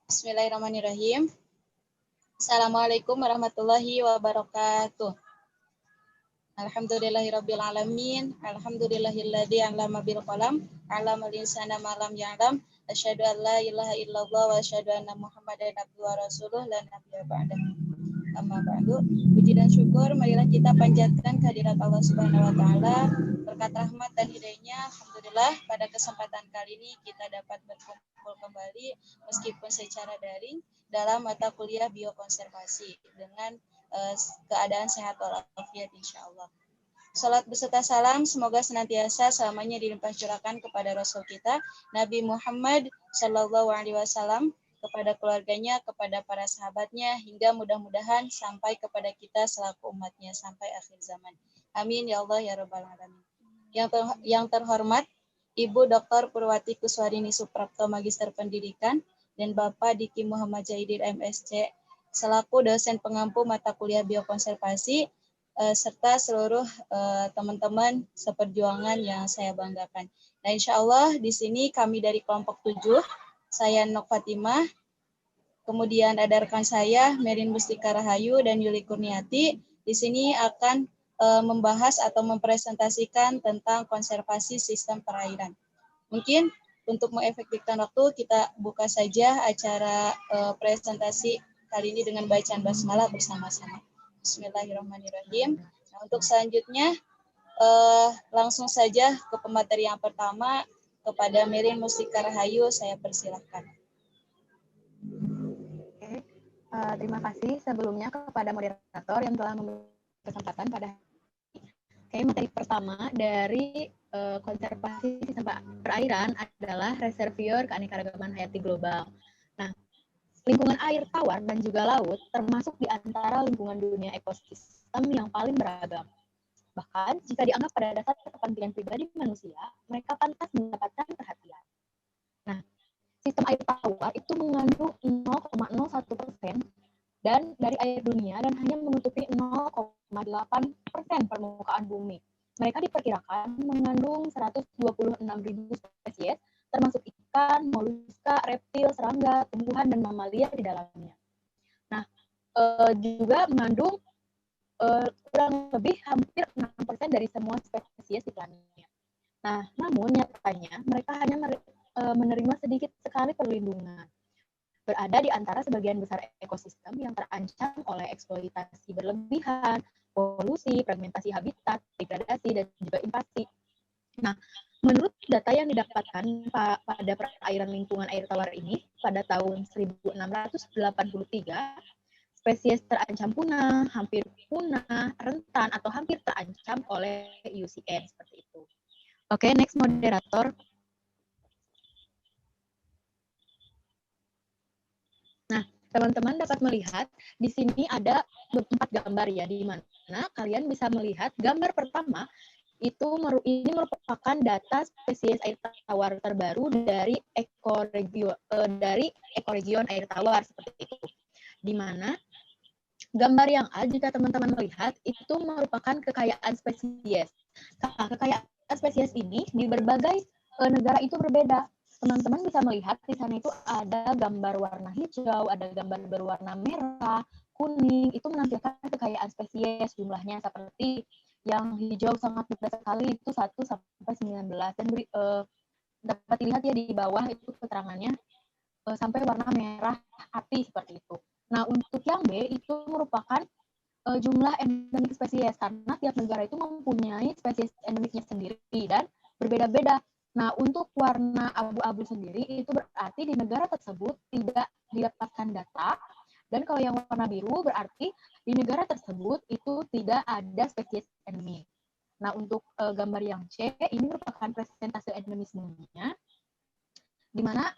Bismillahirrahmanirrahim. Assalamualaikum warahmatullahi wabarakatuh. Alhamdulillahirabbil alamin. Alhamdulillahilladzi 'allama bil qalam, 'allamal insana ma lam ya'lam. Asyhadu an la ilaha illallah wa asyhadu anna Muhammadan abduhu wa rasuluh la nabiyya ba'dahu. Amma ba'du. Puji dan syukur marilah kita panjatkan kehadirat Allah Subhanahu wa taala, berkat rahmat dan hidayahnya. Alhamdulillah pada kesempatan kali ini kita dapat berkumpul kembali meskipun secara daring dalam mata kuliah biokonservasi dengan keadaan sehat walafiat insyaallah. Salat beserta salam semoga senantiasa selamanya dilimpah curahkan kepada Rasul kita Nabi Muhammad Sallallahu Alaihi Wasallam, kepada keluarganya, kepada para sahabatnya, hingga mudah-mudahan sampai kepada kita selaku umatnya sampai akhir zaman. Amin ya Allah ya Rabbal Alamin. Yang terhormat Ibu Dr. Purwati Kuswarini Suprapto Magister Pendidikan dan Bapak Diki Muhammad Zaidin MSc selaku dosen pengampu mata kuliah biokonservasi, serta seluruh teman-teman seperjuangan yang saya banggakan. Nah, insya Allah di sini kami dari kelompok 7, saya Nok Fatimah, kemudian ada rekan saya Merin Mustika Rahayu dan Yuli Kurniati. Di sini akan membahas atau mempresentasikan tentang konservasi sistem perairan. Mungkin untuk mengefektifkan waktu, kita buka saja acara presentasi kali ini dengan bacaan basmalah bersama-sama. Bismillahirrahmanirrahim. Nah, untuk selanjutnya langsung saja ke pemateri yang pertama, kepada Merin Mustika Rahayu, saya persilahkan. Oke, terima kasih sebelumnya kepada moderator yang telah memberi kesempatan pada hari ini. Oke, materi pertama dari konservasi sistem perairan adalah reservoir keanekaragaman hayati global. Nah, lingkungan air tawar dan juga laut termasuk di antara lingkungan dunia ekosistem yang paling beragam. Bahkan jika dianggap pada dasar kepentingan pribadi manusia, mereka pantas mendapatkan perhatian. Nah, sistem air tawar itu mengandung 0,01% dan dari air dunia dan hanya menutupi 0,8% permukaan bumi. Mereka diperkirakan mengandung 126.000 spesies, termasuk ikan, moluska, reptil, serangga, tumbuhan, dan mamalia di dalamnya. Nah, juga mengandung kurang lebih hampir 6% dari semua spesies di planet. Nah, namun nyatanya mereka hanya menerima sedikit sekali perlindungan. Berada di antara sebagian besar ekosistem yang terancam oleh eksploitasi berlebihan, polusi, fragmentasi habitat, degradasi, dan juga invasi. Nah, menurut data yang didapatkan pada perairan lingkungan air tawar ini pada tahun 1683, spesies terancam punah, hampir punah, rentan, atau hampir terancam oleh IUCN seperti itu. Oke, next moderator. Nah, teman-teman dapat melihat di sini ada 4 gambar ya, di mana kalian bisa melihat gambar pertama itu ini merupakan data spesies air tawar terbaru dari ekoregion air tawar seperti itu. Di mana gambar yang A, jika teman-teman melihat, itu merupakan kekayaan spesies. Nah, kekayaan spesies ini di berbagai negara itu berbeda. Teman-teman bisa melihat di sana itu ada gambar warna hijau, ada gambar berwarna merah, kuning, itu menampilkan kekayaan spesies jumlahnya seperti yang hijau sangat mudah sekali itu 1 sampai 19 dan dapat dilihat ya di bawah itu keterangannya sampai warna merah api seperti itu. Nah, untuk yang B itu merupakan jumlah endemik spesies karena tiap negara itu mempunyai spesies endemiknya sendiri dan berbeda-beda. Nah, untuk warna abu-abu sendiri itu berarti di negara tersebut tidak didapatkan data, dan kalau yang warna biru berarti di negara tersebut itu tidak ada spesies endemik. Nah, untuk gambar yang C ini merupakan presentase endemismenya, di mana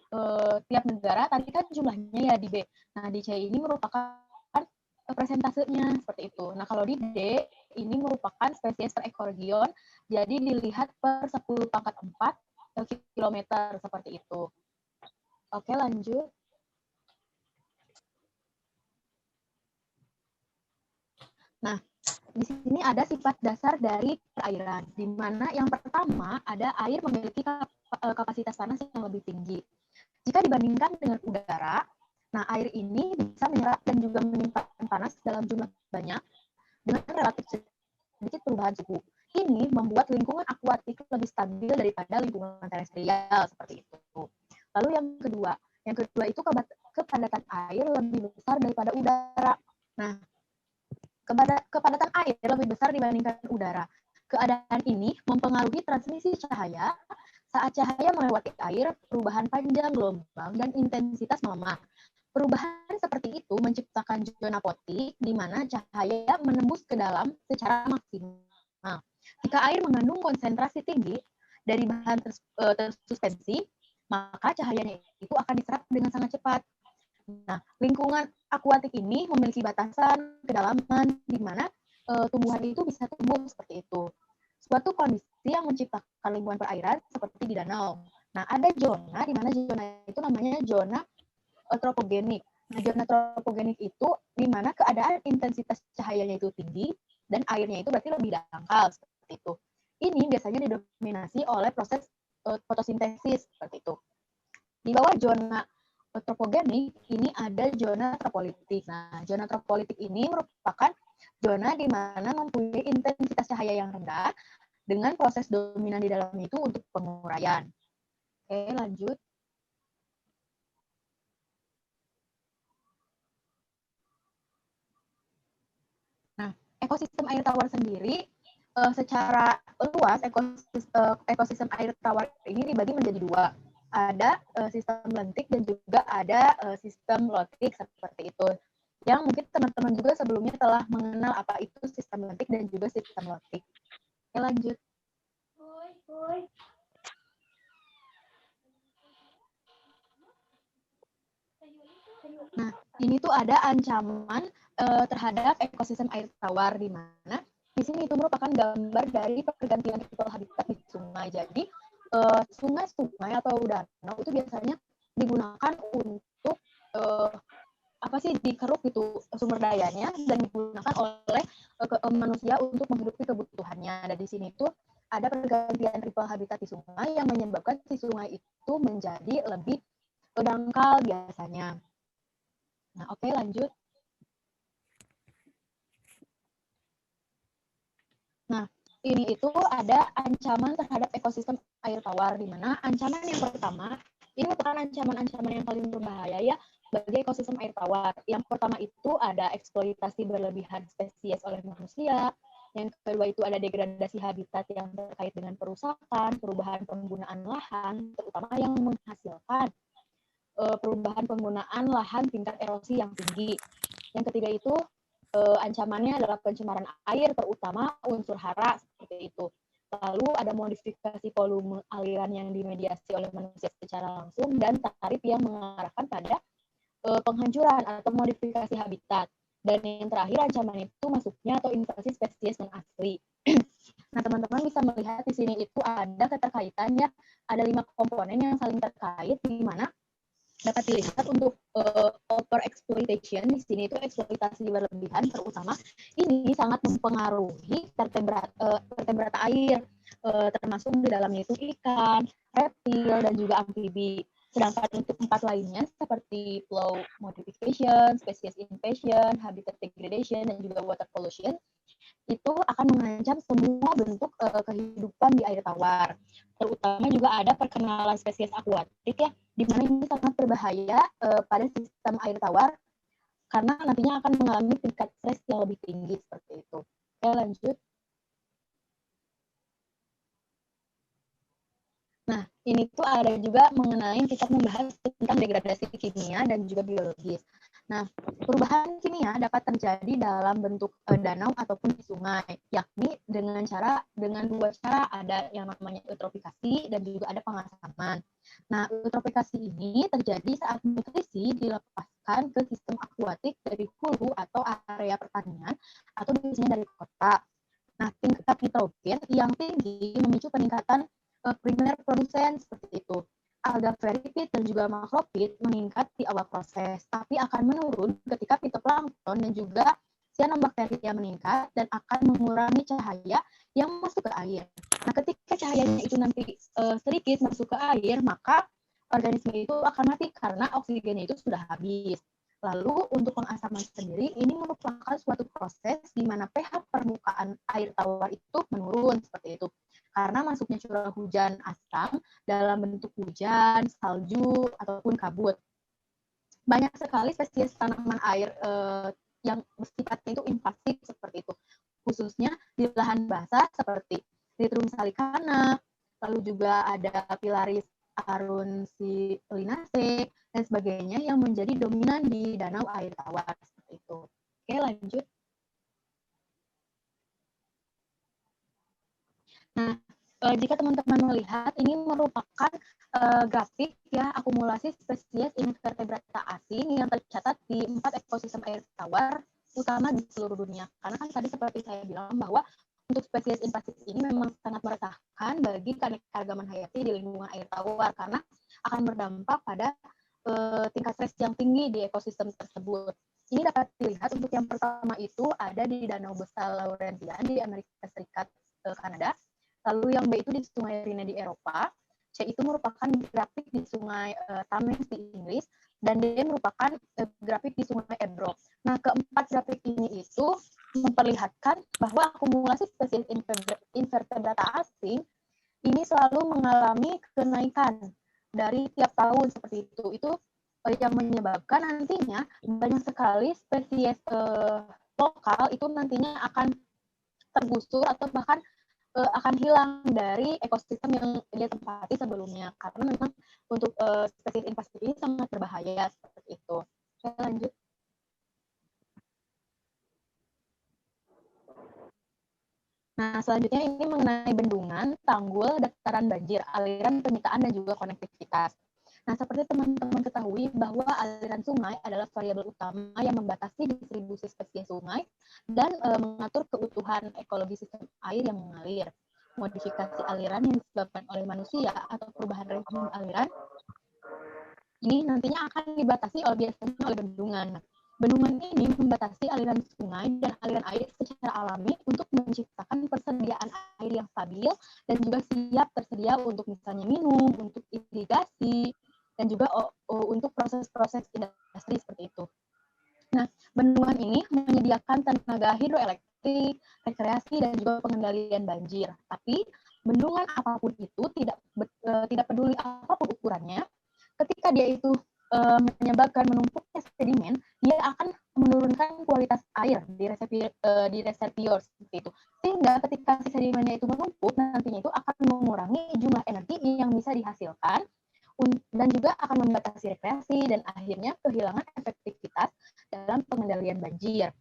tiap negara tadi kan jumlahnya ya di B. Nah, di C ini merupakan presentasenya seperti itu. Nah, kalau di D ini merupakan spesies per ekoregion, jadi dilihat per 10 pangkat 4 kilometer seperti itu. Oke, lanjut. Nah, di sini ada sifat dasar dari perairan, di mana yang pertama ada air memiliki kapasitas panas yang lebih tinggi. Jika dibandingkan dengan udara, Nah, air ini bisa menyerap dan juga menyimpan panas dalam jumlah banyak dengan relatif sedikit perubahan suhu. Ini membuat lingkungan akuatik lebih stabil daripada lingkungan terestrial seperti itu. Lalu yang kedua itu kepadatan air lebih besar daripada udara. Nah, kepadatan air lebih besar dibandingkan udara. Keadaan ini mempengaruhi transmisi cahaya. Saat cahaya melewati air, perubahan panjang gelombang dan intensitas melemah. Perubahan seperti itu menciptakan zona potik di mana cahaya menembus ke dalam secara maksimal. Jika air mengandung konsentrasi tinggi dari bahan tersuspensi, maka cahayanya itu akan diserap dengan sangat cepat. Nah, lingkungan akuatik ini memiliki batasan kedalaman di mana tumbuhan itu bisa tumbuh seperti itu. Suatu kondisi yang menciptakan lingkungan perairan seperti di danau. Nah, ada zona di mana zona itu namanya zona tropogenik. Nah, zona tropogenik itu di mana keadaan intensitas cahayanya itu tinggi dan airnya itu berarti lebih dangkal seperti itu. Ini biasanya didominasi oleh proses fotosintesis seperti itu. Di bawah zona tropogenik ini ada zona tropolitik. Nah, zona tropolitik ini merupakan zona di mana mempunyai intensitas cahaya yang rendah dengan proses dominan di dalam itu untuk penguraian. Oke, lanjut. Nah, ekosistem air tawar sendiri secara luas ekosistem air tawar ini dibagi menjadi dua. Ada sistem lentik dan juga ada sistem lotik seperti itu. Yang mungkin teman-teman juga sebelumnya telah mengenal apa itu sistem lentik dan juga sistem lotik. Oke, lanjut. Nah, ini tuh ada ancaman terhadap ekosistem air tawar di mana di sini itu merupakan gambar dari pergantian triple habitat di sungai. Jadi sungai-sungai atau danau itu biasanya digunakan untuk dikeruk gitu sumber dayanya dan digunakan oleh manusia untuk menghidupi kebutuhannya. Dan di sini tuh ada pergantian triple habitat di sungai yang menyebabkan si sungai itu menjadi lebih dangkal biasanya. Nah, oke, lanjut. Nah, ini itu ada ancaman terhadap ekosistem air tawar, di mana ancaman yang pertama, ini merupakan ancaman-ancaman yang paling berbahaya ya bagi ekosistem air tawar. Yang pertama itu ada eksploitasi berlebihan spesies oleh manusia. Yang kedua itu ada degradasi habitat yang terkait dengan perusakan, perubahan penggunaan lahan, terutama yang menghasilkan perubahan penggunaan lahan tingkat erosi yang tinggi. Yang ketiga itu ancamannya adalah pencemaran air, terutama unsur hara seperti itu. Lalu ada modifikasi volume aliran yang dimediasi oleh manusia secara langsung dan tarif yang mengarahkan pada penghancuran atau modifikasi habitat. Dan yang terakhir ancaman itu masuknya atau invasi spesies non asli. Nah, teman-teman bisa melihat di sini itu ada keterkaitannya, ada 5 komponen yang saling terkait di mana dapat dilihat untuk over exploitation di sini itu eksploitasi berlebihan, terutama ini sangat mempengaruhi vertebrata air, termasuk di dalamnya itu ikan, reptil dan juga amfibi. Sedangkan untuk 4 lainnya seperti flow modification, species invasion, habitat degradation dan juga water pollution itu akan mengancam semua bentuk kehidupan di air tawar. Terutama juga ada perkenalan spesies akuatik ya, di mana ini sangat berbahaya pada sistem air tawar karena nantinya akan mengalami tingkat stres yang lebih tinggi seperti itu. Oke, lanjut. Nah, ini tuh ada juga mengenai kita membahas tentang degradasi kimia dan juga biologis. Nah, perubahan kimia dapat terjadi dalam bentuk danau ataupun di sungai, yakni dengan dua cara, ada yang namanya eutrofikasi dan juga ada pengasaman. Nah, eutrofikasi ini terjadi saat nutrisi dilepaskan ke sistem akuatik dari hulu atau area pertanian atau biasanya dari kota. Nah, tingkat nitrogen yang tinggi memicu peningkatan primer produsen seperti itu. Alga veripit dan juga makrofit meningkat di awal proses, tapi akan menurun ketika fitoplankton dan juga cyanobacteria meningkat dan akan mengurangi cahaya yang masuk ke air. Nah, ketika cahayanya itu nanti sedikit masuk ke air, maka organisme itu akan mati karena oksigennya itu sudah habis. Lalu untuk pengasaman sendiri ini merupakan suatu proses di mana pH permukaan air tawar itu menurun seperti itu. Karena masuknya curah hujan asam dalam bentuk hujan, salju, ataupun kabut. Banyak sekali spesies tanaman air yang bersifatnya itu invasif seperti itu. Khususnya di lahan basah seperti Lythrum salicana, lalu juga ada Pilaris aruncilinaceae, dan sebagainya yang menjadi dominan di danau air tawar seperti itu. Oke, lanjut. Nah, jika teman-teman melihat, ini merupakan grafik ya akumulasi spesies invertebrata asing yang tercatat di 4 ekosistem air tawar utama di seluruh dunia. Karena kan tadi seperti saya bilang bahwa untuk spesies invasif ini memang sangat meresahkan bagi keanekaragaman hayati di lingkungan air tawar karena akan berdampak pada tingkat stres yang tinggi di ekosistem tersebut. Ini dapat dilihat untuk yang pertama itu ada di Danau Besar Laurentian di Amerika Serikat, Kanada. Lalu yang B itu di Sungai Rhine di Eropa, C itu merupakan grafik di Sungai Thames di Inggris, dan D merupakan grafik di Sungai Ebro. Nah, keempat grafik ini itu memperlihatkan bahwa akumulasi spesies invertebrata asing ini selalu mengalami kenaikan dari tiap tahun seperti itu. Itu yang menyebabkan nantinya banyak sekali spesies lokal itu nantinya akan tergusur atau bahkan akan hilang dari ekosistem yang dia tempati sebelumnya karena memang untuk spesies invasif ini sangat berbahaya seperti itu. Saya lanjut. Nah, selanjutnya ini mengenai bendungan, tanggul, dataran banjir, aliran penyitaan dan juga konektivitas. Nah, seperti teman-teman ketahui bahwa aliran sungai adalah variabel utama yang membatasi distribusi spesies sungai dan mengatur keutuhan ekologi sistem air yang mengalir. Modifikasi aliran yang disebabkan oleh manusia atau perubahan rezim aliran ini nantinya akan dibatasi biasanya oleh bendungan. Bendungan ini membatasi aliran sungai dan aliran air secara alami untuk menciptakan persediaan air yang stabil dan juga siap tersedia untuk misalnya minum, untuk irigasi, dan juga untuk proses-proses industri seperti itu. Nah, bendungan ini menyediakan tenaga hidroelektrik, rekreasi, dan juga pengendalian banjir. Tapi bendungan apapun itu tidak peduli apapun ukurannya, ketika dia itu menyebabkan menumpuknya sedimen, dia akan menurunkan kualitas air di reservoir seperti itu. Sehingga ketika sedimennya itu menumpuk, nantinya itu akan mengurangi jumlah energi yang bisa dihasilkan dan juga akan membatasi rekreasi dan akhirnya kehilangan efektivitas dalam pengendalian banjir.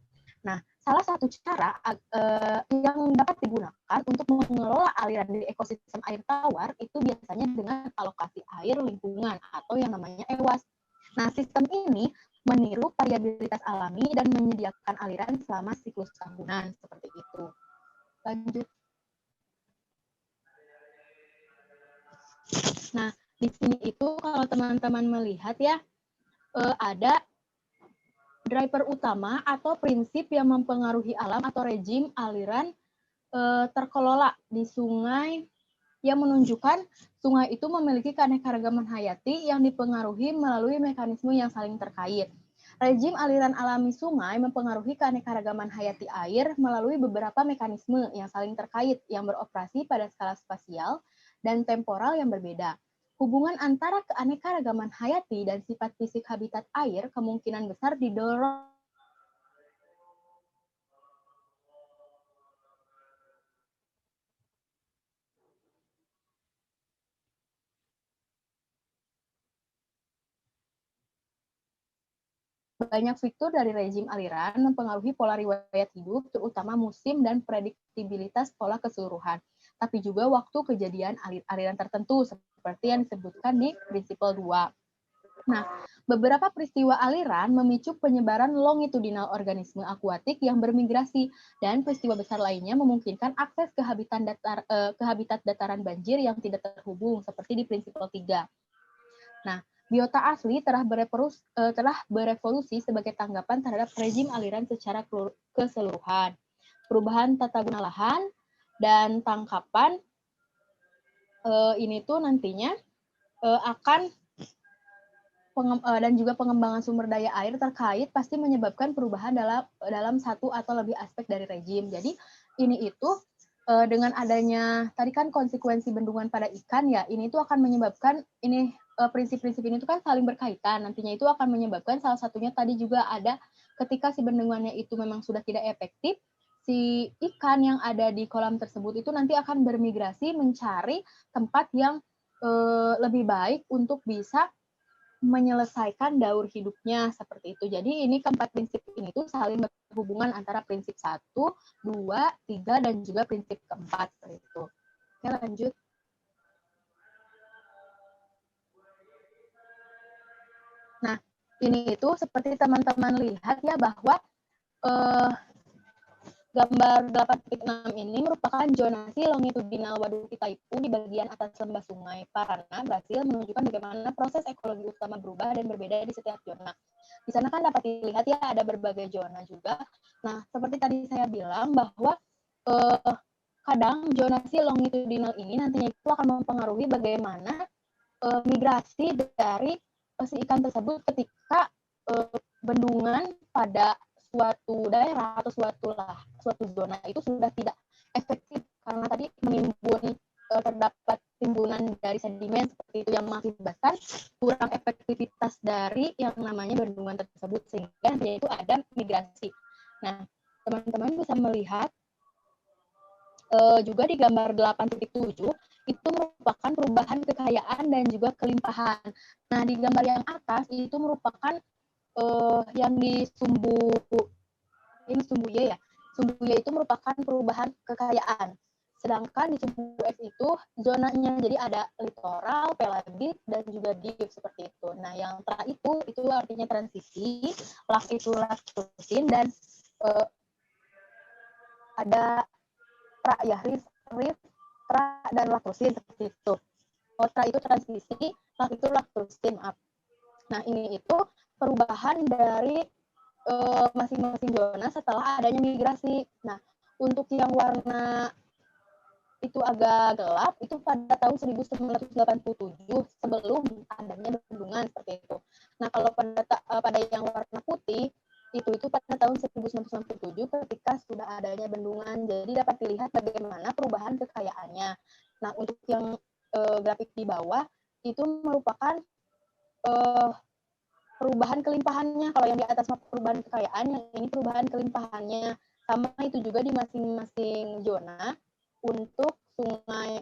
Nah, salah satu cara yang dapat digunakan untuk mengelola aliran di ekosistem air tawar itu biasanya dengan alokasi air lingkungan atau yang namanya EWAS. Nah, sistem ini meniru variabilitas alami dan menyediakan aliran selama siklus tahunan seperti itu. Lanjut. Nah, di sini itu kalau teman-teman melihat ya, ada driver utama atau prinsip yang mempengaruhi alam atau rejim aliran terkelola di sungai yang menunjukkan sungai itu memiliki keanekaragaman hayati yang dipengaruhi melalui mekanisme yang saling terkait. Rejim aliran alami sungai mempengaruhi keanekaragaman hayati air melalui beberapa mekanisme yang saling terkait yang beroperasi pada skala spasial dan temporal yang berbeda. Hubungan antara keanekaragaman hayati dan sifat fisik habitat air kemungkinan besar didorong banyak fitur dari rejim aliran mempengaruhi pola riwayat hidup, terutama musim dan prediktibilitas pola keseluruhan. Tapi juga waktu kejadian aliran tertentu, seperti yang disebutkan di prinsipal 2. Nah, beberapa peristiwa aliran memicu penyebaran longitudinal organisme akuatik yang bermigrasi, dan peristiwa besar lainnya memungkinkan akses ke habitat dataran banjir yang tidak terhubung, seperti di prinsipal 3. Nah, biota asli telah berevolusi sebagai tanggapan terhadap rezim aliran secara keseluruhan. Perubahan tata guna lahan dan tangkapan ini tuh nantinya akan dan juga pengembangan sumber daya air terkait pasti menyebabkan perubahan dalam satu atau lebih aspek dari rejim. Jadi ini itu dengan adanya tadi kan konsekuensi bendungan pada ikan ya, ini itu akan menyebabkan ini prinsip-prinsip ini itu kan saling berkaitan. Nantinya itu akan menyebabkan salah satunya tadi juga ada ketika si bendungannya itu memang sudah tidak efektif, si ikan yang ada di kolam tersebut itu nanti akan bermigrasi mencari tempat yang lebih baik untuk bisa menyelesaikan daur hidupnya seperti itu. Jadi ini keempat prinsip ini tuh saling berhubungan antara prinsip 1, 2, 3, dan juga prinsip keempat seperti itu. Oke, lanjut. Nah, ini itu seperti teman-teman lihat ya bahwa gambar 8.6 ini merupakan zonasi longitudinal Waduk Itaipu di bagian atas lembah Sungai Parana berhasil menunjukkan bagaimana proses ekologi utama berubah dan berbeda di setiap zona. Di sana kan dapat dilihat ya ada berbagai zona juga. Nah, seperti tadi saya bilang bahwa kadang zonasi longitudinal ini nantinya itu akan mempengaruhi bagaimana migrasi dari si ikan tersebut ketika bendungan pada suatu daerah atau suatu zona itu sudah tidak efektif karena tadi menimbun terdapat timbunan dari sedimen seperti itu yang mengakibatkan kurang efektivitas dari yang namanya bendungan tersebut sehingga itu ada migrasi. Nah, teman-teman bisa melihat juga di gambar 8.7 itu merupakan perubahan kekayaan dan juga kelimpahan. Nah, di gambar yang atas itu merupakan yang di Sumbu Y ya. Sumbu Y itu merupakan perubahan kekayaan. Sedangkan di Sumbu F itu zonanya jadi ada litoral, pelagik, dan juga deep seperti itu. Nah, yang tra itu artinya transisi, lak itu laktusin, dan ada tra ya, riff, tra, dan laktusin seperti itu. Tra itu transisi, lak itu laktusin. Nah, ini itu perubahan dari masing-masing zona setelah adanya migrasi. Nah, untuk yang warna itu agak gelap, itu pada tahun 1987 sebelum adanya bendungan seperti itu. Nah, kalau pada yang warna putih, itu pada tahun 1997 ketika sudah adanya bendungan. Jadi dapat dilihat bagaimana perubahan kekayaannya. Nah, untuk yang grafik di bawah, itu merupakan perubahan kelimpahannya. Kalau yang di atas perubahan kekayaan, yang ini perubahan kelimpahannya. Sama itu juga di masing-masing zona untuk sungai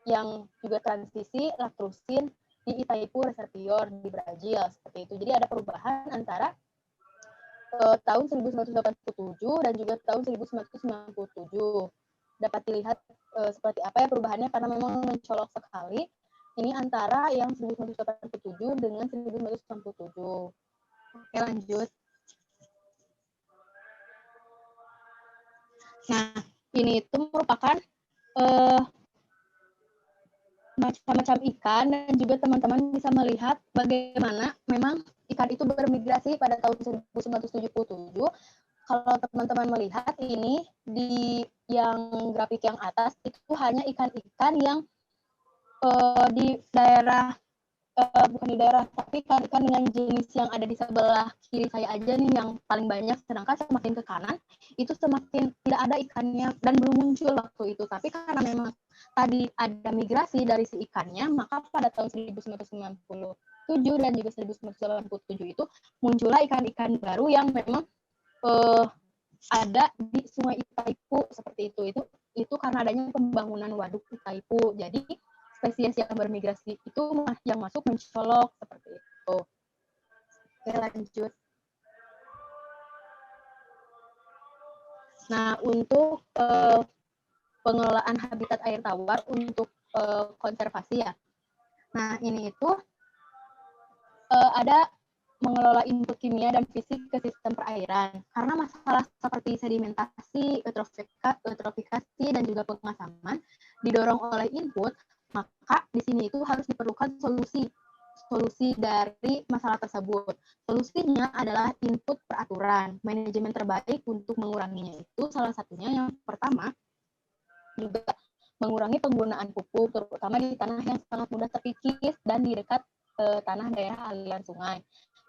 yang juga transisi laktrusin di Itaipu Reservoir di Brazil seperti itu. Jadi ada perubahan antara tahun 1987 dan juga tahun 1997. Dapat dilihat seperti apa ya perubahannya karena memang mencolok sekali. Ini antara yang 1987 dengan 1997. Oke, lanjut. Nah, ini itu merupakan macam-macam ikan dan juga teman-teman bisa melihat bagaimana memang ikan itu bermigrasi pada tahun 1977. Kalau teman-teman melihat ini di yang grafik yang atas itu hanya ikan-ikan yang di daerah bukan di daerah tapi ikan-ikan dengan jenis yang ada di sebelah kiri saya aja nih yang paling banyak, sedangkan semakin ke kanan itu semakin tidak ada ikannya dan belum muncul waktu itu. Tapi karena memang tadi ada migrasi dari si ikannya, maka pada tahun 1997 dan juga 1987 itu muncullah ikan-ikan baru yang memang ada di Sungai Itaipu seperti itu. Itu karena adanya pembangunan waduk Itaipu. Jadi spesies yang bermigrasi itu yang masuk mencolok seperti itu. Oke, lanjut. Nah, untuk pengelolaan habitat air tawar untuk konservasi ya. Nah, ini itu ada mengelola input kimia dan fisik ke sistem perairan. Karena masalah seperti sedimentasi, eutrofikasi, dan juga pengasaman didorong oleh input, maka di sini itu harus diperlukan solusi dari masalah tersebut. Solusinya adalah input peraturan. Manajemen terbaik untuk menguranginya itu salah satunya yang pertama juga mengurangi penggunaan pupuk, terutama di tanah yang sangat mudah terkikis dan di dekat tanah daerah aliran sungai.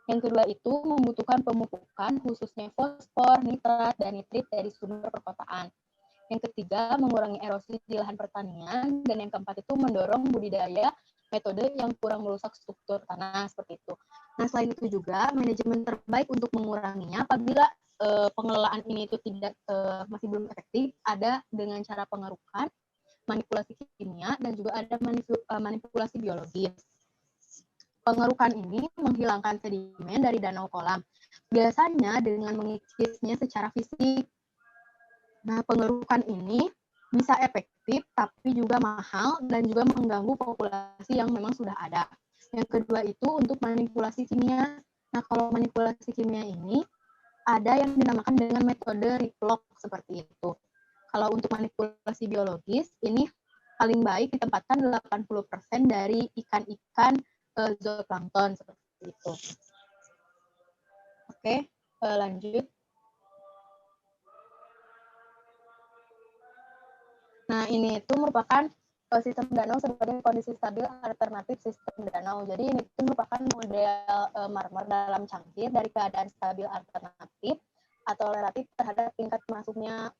Yang kedua itu membutuhkan pemupukan khususnya fosfor, nitrat, dan nitrit dari sumber perkotaan. Yang ketiga mengurangi erosi di lahan pertanian. Dan yang keempat itu mendorong budidaya metode yang kurang merusak struktur tanah seperti itu. Nah selain itu juga manajemen terbaik untuk menguranginya apabila pengelolaan ini itu tidak masih belum efektif ada dengan cara pengerukan, manipulasi kimia, dan juga ada manipulasi biologis. Pengerukan ini menghilangkan sedimen dari danau kolam, biasanya dengan mengikisnya secara fisik. Nah, pengerukan ini bisa efektif, tapi juga mahal dan juga mengganggu populasi yang memang sudah ada. Yang kedua itu untuk manipulasi kimia. Nah, kalau manipulasi kimia ini ada yang dinamakan dengan metode Riplock seperti itu. Kalau untuk manipulasi biologis, ini paling baik ditempatkan 80% dari ikan-ikan zooplankton seperti itu. Oke, lanjut. Nah, ini itu merupakan sistem danau sebagai kondisi stabil alternatif sistem danau. Jadi ini itu merupakan model marmer dalam cangkir dari keadaan stabil alternatif atau relatif terhadap tingkat masuknya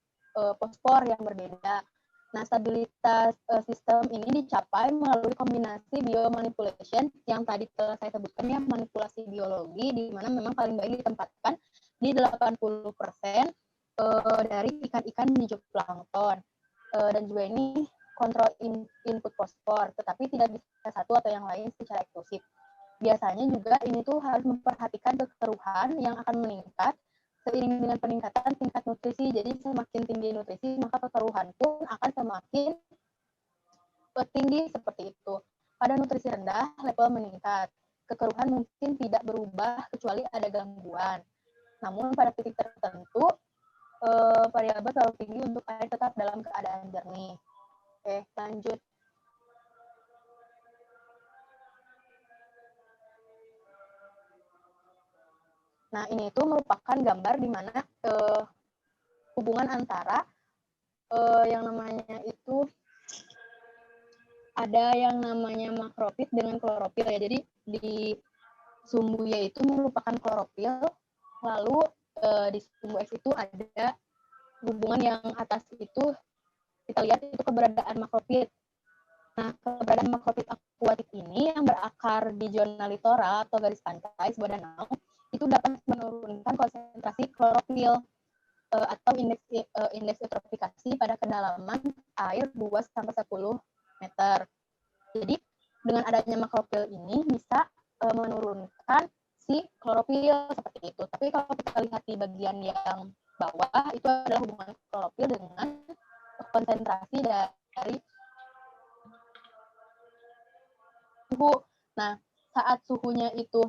fosfor yang berbeda. Nah, stabilitas sistem ini dicapai melalui kombinasi biomanipulation yang tadi telah saya sebutkan ya, manipulasi biologi di mana memang paling baik ditempatkan di 80% dari ikan-ikan zooplankton. Dan juga ini kontrol input fosfor, tetapi tidak bisa satu atau yang lain secara eksklusif. Biasanya juga ini tuh harus memperhatikan kekeruhan yang akan meningkat seiring dengan peningkatan tingkat nutrisi. Jadi semakin tinggi nutrisi, maka kekeruhan pun akan semakin tinggi seperti itu. Pada nutrisi rendah, level meningkat. Kekeruhan mungkin tidak berubah kecuali ada gangguan. Namun pada titik tertentu, variabel terlalu tinggi untuk air tetap dalam keadaan jernih. Oke, lanjut. Nah, ini itu merupakan gambar di mana hubungan antara yang namanya itu ada yang namanya makrofit dengan klorofil ya. Jadi di sumbu Y itu merupakan klorofil, lalu di sumbu X itu ada hubungan yang atas itu kita lihat itu keberadaan makrofit. Nah, keberadaan makrofit akuatik ini yang berakar di zona litoral atau garis pantai sebuah danau itu dapat menurunkan konsentrasi klorofil atau indeks eutrofikasi pada kedalaman air 2-10 meter. Jadi dengan adanya makrofil ini bisa menurunkan si klorofil seperti itu. Tapi kalau kita lihat di bagian yang bawah itu adalah hubungan klorofil dengan konsentrasi dari suhu. Nah, saat suhunya itu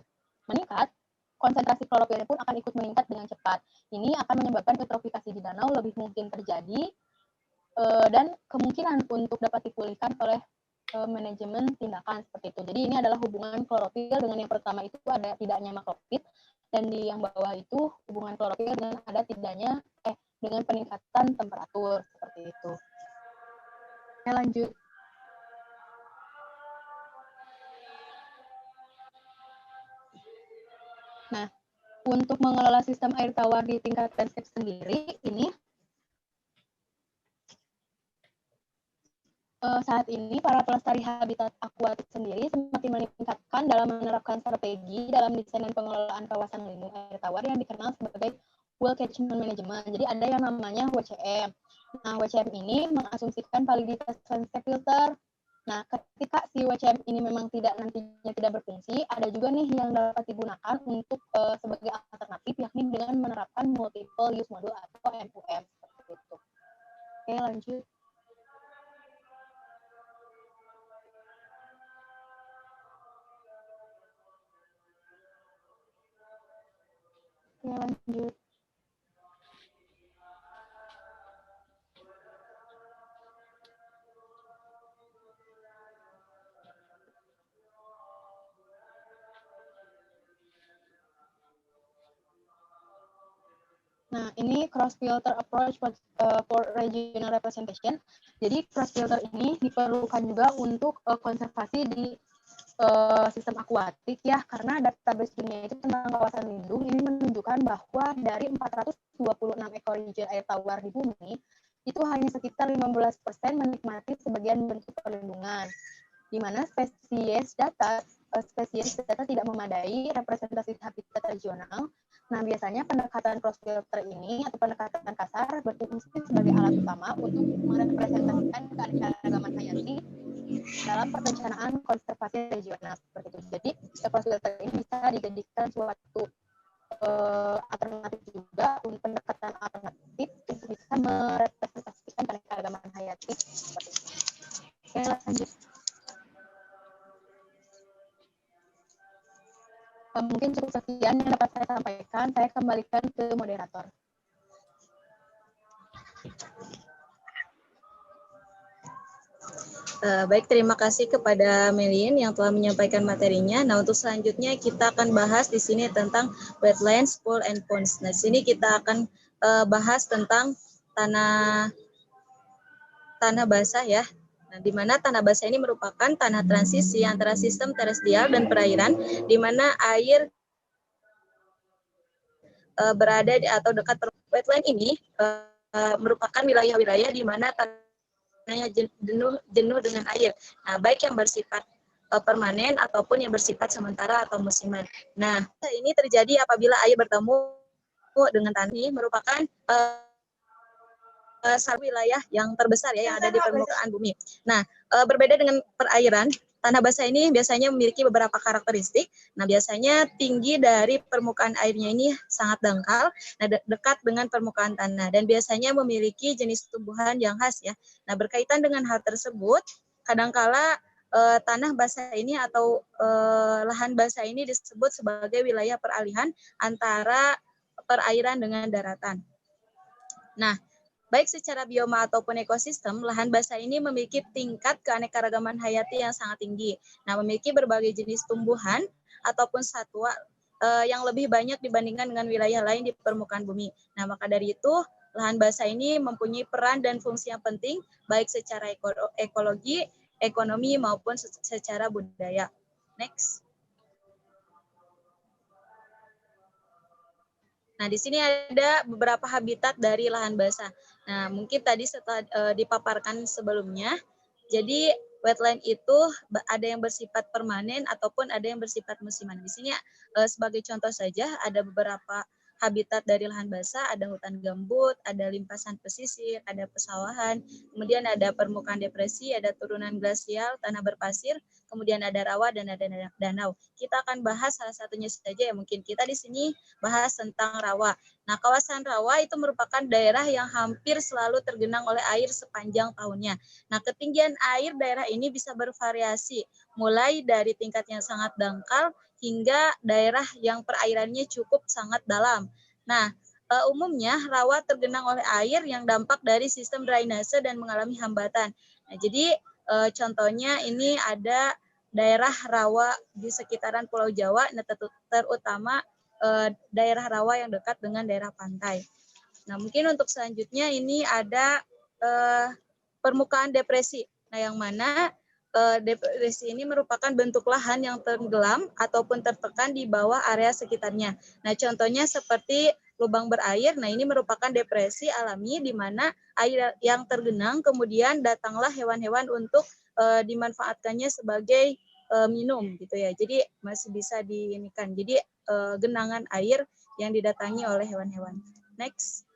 meningkat, konsentrasi klorofilnya pun akan ikut meningkat dengan cepat. Ini akan menyebabkan eutrofikasi di danau lebih mungkin terjadi dan kemungkinan untuk dapat dipulihkan oleh manajemen tindakan seperti itu. Jadi ini adalah hubungan klorofil dengan yang pertama itu ada tidaknya makrofit, dan di yang bawah itu hubungan klorofil dengan ada tidaknya dengan peningkatan temperatur seperti itu. Oke, lanjut. Nah, untuk mengelola sistem air tawar di tingkat landscape sendiri, ini saat ini para pelestari habitat akuatik sendiri semakin meningkatkan dalam menerapkan strategi dalam desain dan pengelolaan kawasan lindung air tawar yang dikenal sebagai well catchment management. Jadi ada yang namanya WCM. Nah, WCM ini mengasumsikan validitas landscape filter. Nah, ketika si WCM ini memang nantinya tidak berfungsi, ada juga nih yang dapat digunakan untuk sebagai alternatif, yakni dengan menerapkan multiple use model atau MUM seperti itu. Oke, lanjut. Oke, lanjut. Nah, ini cross filter approach for regional representation. Jadi cross filter ini diperlukan juga untuk konservasi di sistem akuatik ya, karena database dunia itu tentang kawasan lindung ini menunjukkan bahwa dari 426 ekor hijau air tawar di bumi, itu hanya sekitar 15% menikmati sebagian bentuk perlindungan, di mana spesies data tidak memadai representasi habitat regional. Nah, biasanya pendekatan cross filter ini atau pendekatan kasar berfungsi sebagai alat utama untuk merepresentasikan keanekaragaman hayati dalam perencanaan konservasi regional seperti itu. Jadi, cross filter ini bisa dijadikan suatu alternatif juga untuk pendekatan alternatif untuk bisa merepresentasikan keanekaragaman hayati seperti itu. Oke, lanjut. Mungkin cukup sekian yang dapat saya sampaikan. Saya kembalikan ke moderator. Baik, terima kasih kepada Melin yang telah menyampaikan materinya. Nah, untuk selanjutnya kita akan bahas di sini tentang wetlands, pool, and ponds. Nah, di sini kita akan bahas tentang tanah basah ya. Nah, di mana tanah basah ini merupakan tanah transisi antara sistem terestrial dan perairan, di mana air berada di atau dekat wetland ini merupakan wilayah-wilayah di mana tanahnya jenuh dengan air. Nah, baik yang bersifat permanen ataupun yang bersifat sementara atau musiman. Nah, ini terjadi apabila air bertemu dengan tanah ini merupakan salah wilayah yang terbesar ya yang ada di permukaan bumi. Nah, berbeda dengan perairan, tanah basah ini biasanya memiliki beberapa karakteristik. Nah, biasanya tinggi dari permukaan airnya ini sangat dangkal, nah dekat dengan permukaan tanah dan biasanya memiliki jenis tumbuhan yang khas ya. Nah, berkaitan dengan hal tersebut, kadangkala tanah basah ini atau lahan basah ini disebut sebagai wilayah peralihan antara perairan dengan daratan. Nah, baik secara bioma ataupun ekosistem, lahan basah ini memiliki tingkat keanekaragaman hayati yang sangat tinggi. Nah, memiliki berbagai jenis tumbuhan ataupun satwa yang lebih banyak dibandingkan dengan wilayah lain di permukaan bumi. Nah, maka dari itu, lahan basah ini mempunyai peran dan fungsi yang penting, baik secara ekologi, ekonomi, maupun secara budaya. Next. Nah, di sini ada beberapa habitat dari lahan basah. Nah, mungkin tadi setelah dipaparkan sebelumnya, jadi wetland itu ada yang bersifat permanen ataupun ada yang bersifat musiman. Di sini sebagai contoh saja ada beberapa habitat dari lahan basah, ada hutan gambut, ada limpasan pesisir, ada pesawahan, kemudian ada permukaan depresi, ada turunan glasial, tanah berpasir, kemudian ada rawa dan ada danau. Kita akan bahas salah satunya saja ya, mungkin kita di sini bahas tentang rawa. Nah, kawasan rawa itu merupakan daerah yang hampir selalu tergenang oleh air sepanjang tahunnya. Nah, ketinggian air daerah ini bisa bervariasi, mulai dari tingkat yang sangat dangkal hingga daerah yang perairannya cukup sangat dalam. Nah, umumnya rawa tergenang oleh air yang dampak dari sistem drainase dan mengalami hambatan. Nah, jadi contohnya ini ada daerah rawa di sekitaran Pulau Jawa, terutama daerah rawa yang dekat dengan daerah pantai. Nah, mungkin untuk selanjutnya ini ada permukaan depresi. Nah, yang mana depresi ini merupakan bentuk lahan yang tenggelam ataupun tertekan di bawah area sekitarnya. Nah, contohnya seperti lubang berair. Nah, ini merupakan depresi alami di mana air yang tergenang kemudian datanglah hewan-hewan untuk dimanfaatkannya sebagai minum gitu ya. Jadi masih bisa diinikan. Jadi genangan air yang didatangi oleh hewan-hewan. Next.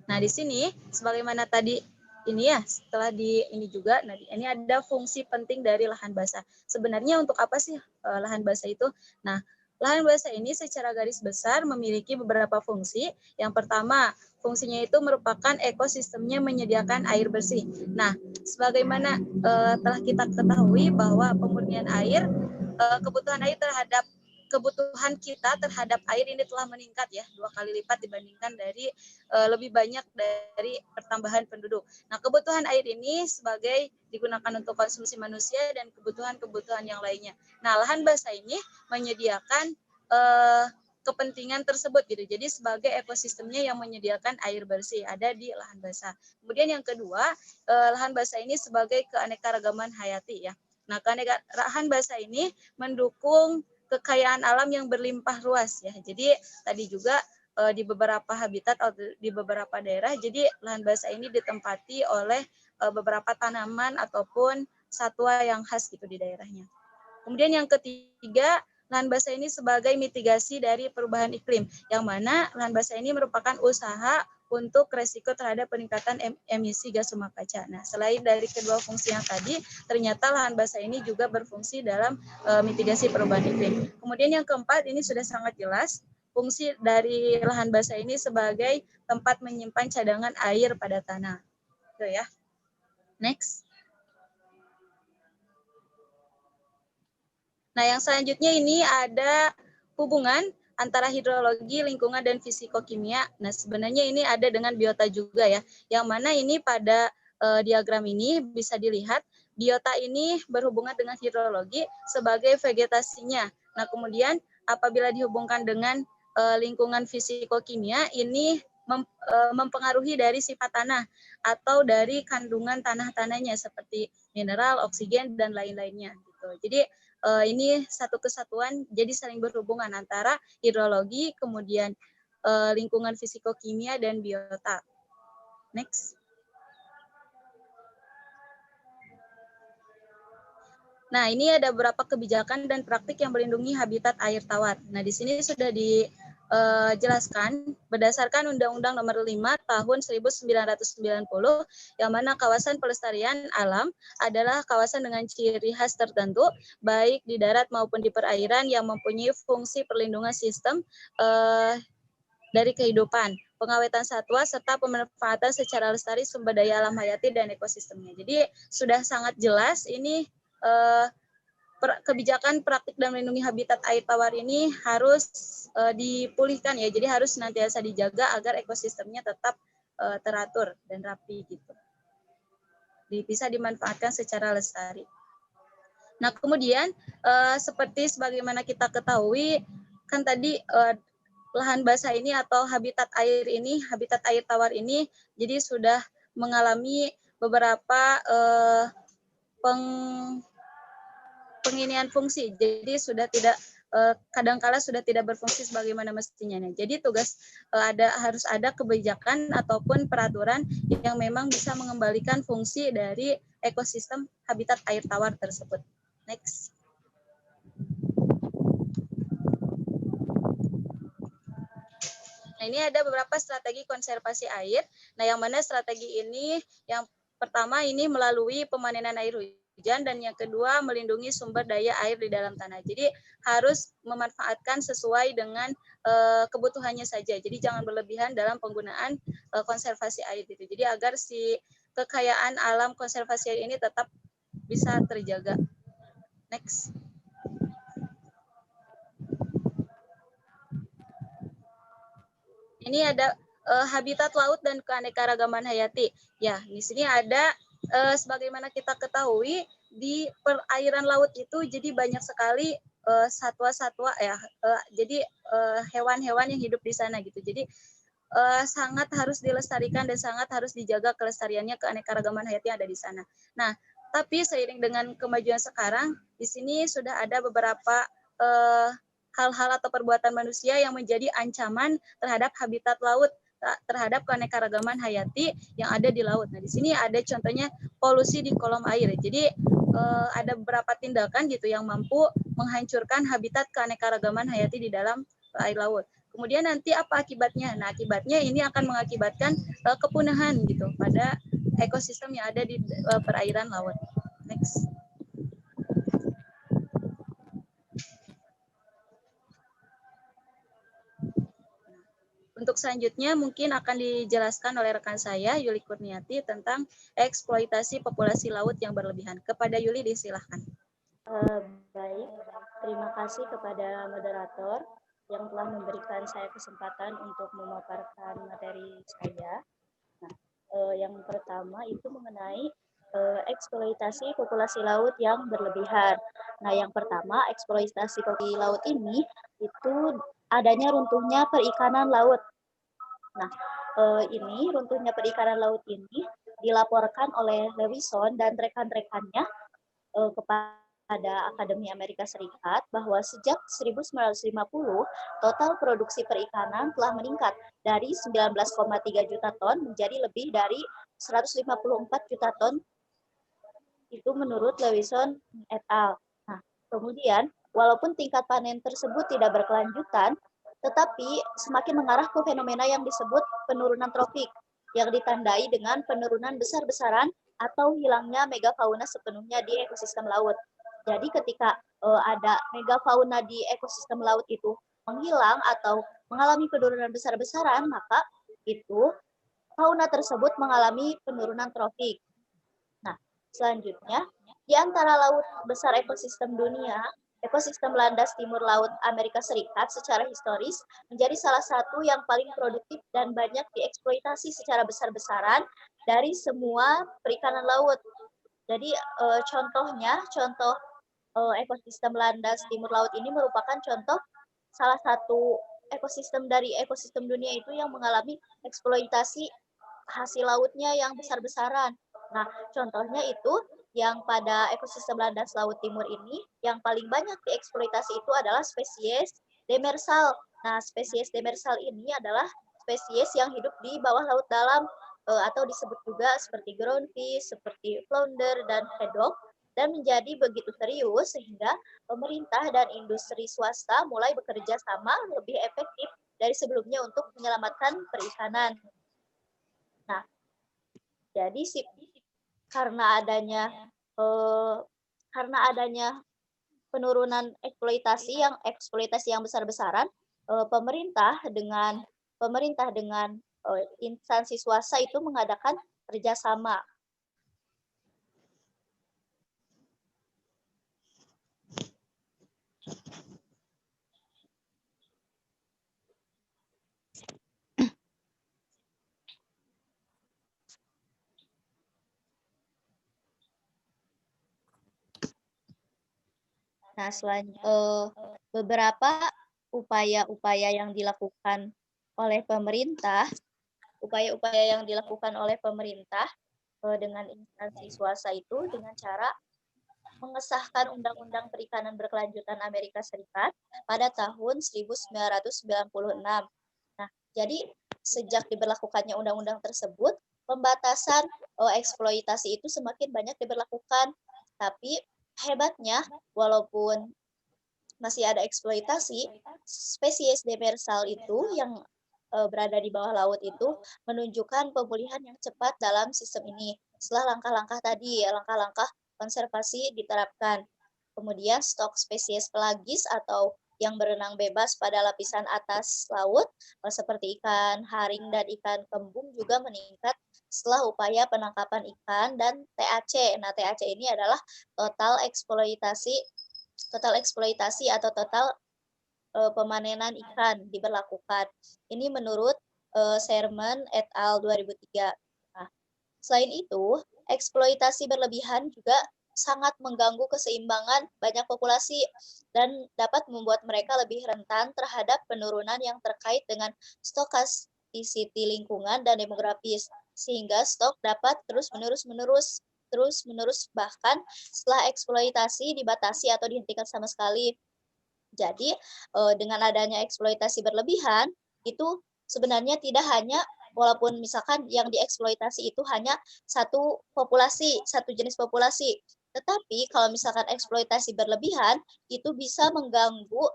Nah, di sini sebagaimana tadi ini ya, setelah ini juga, nah ini ada fungsi penting dari lahan basah. Sebenarnya untuk apa sih lahan basah itu? Nah, lahan basah ini secara garis besar memiliki beberapa fungsi. Yang pertama, fungsinya itu merupakan ekosistemnya menyediakan air bersih. Nah, sebagaimana telah kita ketahui bahwa pemurnian air, kebutuhan air kebutuhan kita terhadap air ini telah meningkat ya 2 kali lipat dibandingkan dari lebih banyak dari pertambahan penduduk. Nah, kebutuhan air ini sebagai digunakan untuk konsumsi manusia dan kebutuhan-kebutuhan yang lainnya. Nah, lahan basah ini menyediakan kepentingan tersebut gitu. Jadi sebagai ekosistemnya yang menyediakan air bersih ada di lahan basah. Kemudian yang kedua, lahan basah ini sebagai keanekaragaman hayati ya. Nah, lahan basah ini mendukung kekayaan alam yang berlimpah ruas ya. Jadi tadi juga di beberapa habitat atau di beberapa daerah, jadi lahan basah ini ditempati oleh beberapa tanaman ataupun satwa yang khas gitu di daerahnya. Kemudian yang ketiga, lahan basah ini sebagai mitigasi dari perubahan iklim, yang mana lahan basah ini merupakan usaha untuk resiko terhadap peningkatan emisi gas rumah kaca. Nah, selain dari kedua fungsi yang tadi, ternyata lahan basah ini juga berfungsi dalam mitigasi perubahan iklim. Kemudian yang keempat, ini sudah sangat jelas, fungsi dari lahan basah ini sebagai tempat menyimpan cadangan air pada tanah. Itu ya. Next. Nah, yang selanjutnya ini ada hubungan antara hidrologi, lingkungan, dan fisikokimia. Nah, sebenarnya ini ada dengan biota juga ya, yang mana ini pada diagram ini bisa dilihat, biota ini berhubungan dengan hidrologi sebagai vegetasinya. Nah, kemudian apabila dihubungkan dengan lingkungan fisikokimia, ini mempengaruhi dari sifat tanah atau dari kandungan tanah-tanahnya seperti mineral, oksigen, dan lain-lainnya. Gitu. Jadi, ini satu kesatuan, jadi saling berhubungan antara hidrologi, kemudian lingkungan fisikokimia, dan biota. Next. Nah, ini ada beberapa kebijakan dan praktik yang melindungi habitat air tawar. Nah, di sini sudah dijelaskan berdasarkan Undang-Undang Nomor 5 Tahun 1990, yang mana kawasan pelestarian alam adalah kawasan dengan ciri khas tertentu, baik di darat maupun di perairan, yang mempunyai fungsi perlindungan sistem dari kehidupan, pengawetan satwa, serta pemanfaatan secara lestari sumber daya alam hayati dan ekosistemnya. Jadi sudah sangat jelas ini kebijakan praktik dan melindungi habitat air tawar ini harus dipulihkan ya. Jadi harus senantiasa dijaga agar ekosistemnya tetap teratur dan rapi gitu. Bisa dimanfaatkan secara lestari. Nah, kemudian seperti sebagaimana kita ketahui kan tadi lahan basah ini atau habitat air tawar ini jadi sudah mengalami beberapa penginian fungsi, jadi sudah tidak kadangkala sudah tidak berfungsi sebagaimana mestinya. Jadi tugas harus ada kebijakan ataupun peraturan yang memang bisa mengembalikan fungsi dari ekosistem habitat air tawar tersebut. Next. Nah, ini ada beberapa strategi konservasi air. Nah, yang mana strategi ini yang pertama ini melalui pemanenan air hujan, dan yang kedua melindungi sumber daya air di dalam tanah. Jadi harus memanfaatkan sesuai dengan kebutuhannya saja. Jadi jangan berlebihan dalam penggunaan konservasi air gitu. Jadi agar si kekayaan alam konservasi air ini tetap bisa terjaga. Next. Ini ada habitat laut dan keanekaragaman hayati. Ya, di sini ada sebagaimana kita ketahui di perairan laut itu jadi banyak sekali satwa-satwa ya. Jadi hewan-hewan yang hidup di sana gitu. Jadi sangat harus dilestarikan dan sangat harus dijaga kelestariannya, keanekaragaman hayati yang ada di sana. Nah, tapi seiring dengan kemajuan sekarang, di sini sudah ada beberapa hal-hal atau perbuatan manusia yang menjadi ancaman terhadap habitat laut, terhadap keanekaragaman hayati yang ada di laut. Nah, di sini ada contohnya polusi di kolom air. Jadi ada beberapa tindakan gitu yang mampu menghancurkan habitat keanekaragaman hayati di dalam air laut. Kemudian nanti apa akibatnya? Nah, akibatnya ini akan mengakibatkan kepunahan gitu pada ekosistem yang ada di perairan laut. Next. Untuk selanjutnya mungkin akan dijelaskan oleh rekan saya, Yuli Kurniati, tentang eksploitasi populasi laut yang berlebihan. Kepada Yuli disilahkan. Baik, terima kasih kepada moderator yang telah memberikan saya kesempatan untuk memaparkan materi saya. Nah, yang pertama itu mengenai eksploitasi populasi laut yang berlebihan. Nah, yang pertama eksploitasi populasi laut ini itu adanya runtuhnya perikanan laut. Nah, ini runtuhnya perikanan laut ini dilaporkan oleh Lewison dan rekan-rekannya kepada Akademi Amerika Serikat bahwa sejak 1950 total produksi perikanan telah meningkat dari 19,3 juta ton menjadi lebih dari 154 juta ton. Itu menurut Lewison et al. Nah, kemudian walaupun tingkat panen tersebut tidak berkelanjutan, tetapi semakin mengarah ke fenomena yang disebut penurunan tropik, yang ditandai dengan penurunan besar-besaran atau hilangnya megafauna sepenuhnya di ekosistem laut. Jadi ketika ada megafauna di ekosistem laut itu menghilang atau mengalami penurunan besar-besaran, maka itu fauna tersebut mengalami penurunan tropik. Nah, selanjutnya, di antara laut besar ekosistem dunia, ekosistem landas timur laut Amerika Serikat secara historis menjadi salah satu yang paling produktif dan banyak dieksploitasi secara besar-besaran dari semua perikanan laut. Jadi contoh ekosistem landas timur laut ini merupakan contoh salah satu ekosistem dari ekosistem dunia itu yang mengalami eksploitasi hasil lautnya yang besar-besaran. Nah, contohnya itu yang pada ekosistem landas laut timur ini yang paling banyak dieksploitasi itu adalah spesies demersal. Nah, spesies demersal ini adalah spesies yang hidup di bawah laut dalam atau disebut juga seperti groundfish, seperti flounder dan haddock, dan menjadi begitu serius sehingga pemerintah dan industri swasta mulai bekerja sama lebih efektif dari sebelumnya untuk menyelamatkan perikanan. Nah, jadi karena adanya penurunan eksploitasi yang besar-besaran, pemerintah dengan instansi swasta itu mengadakan kerjasama. Nah, beberapa upaya-upaya yang dilakukan oleh pemerintah, dengan instansi swasta itu dengan cara mengesahkan Undang-Undang Perikanan Berkelanjutan Amerika Serikat pada tahun 1996. Nah, jadi sejak diberlakukannya undang-undang tersebut, pembatasan eksploitasi itu semakin banyak diberlakukan. Tapi hebatnya, walaupun masih ada eksploitasi, spesies demersal itu yang berada di bawah laut itu menunjukkan pemulihan yang cepat dalam sistem ini. Setelah langkah-langkah konservasi diterapkan. Kemudian stok spesies pelagis atau yang berenang bebas pada lapisan atas laut, seperti ikan haring dan ikan kembung juga meningkat setelah upaya penangkapan ikan dan TAC. Nah, TAC ini adalah total eksploitasi atau total pemanenan ikan diberlakukan. Ini menurut Sherman et al. 2003. Nah, selain itu, eksploitasi berlebihan juga sangat mengganggu keseimbangan banyak populasi dan dapat membuat mereka lebih rentan terhadap penurunan yang terkait dengan stokastisiti lingkungan dan demografis, sehingga stok dapat terus-menerus bahkan setelah eksploitasi dibatasi atau dihentikan sama sekali. Jadi dengan adanya eksploitasi berlebihan itu sebenarnya tidak hanya walaupun misalkan yang dieksploitasi itu hanya satu jenis populasi, tetapi kalau misalkan eksploitasi berlebihan itu bisa mengganggu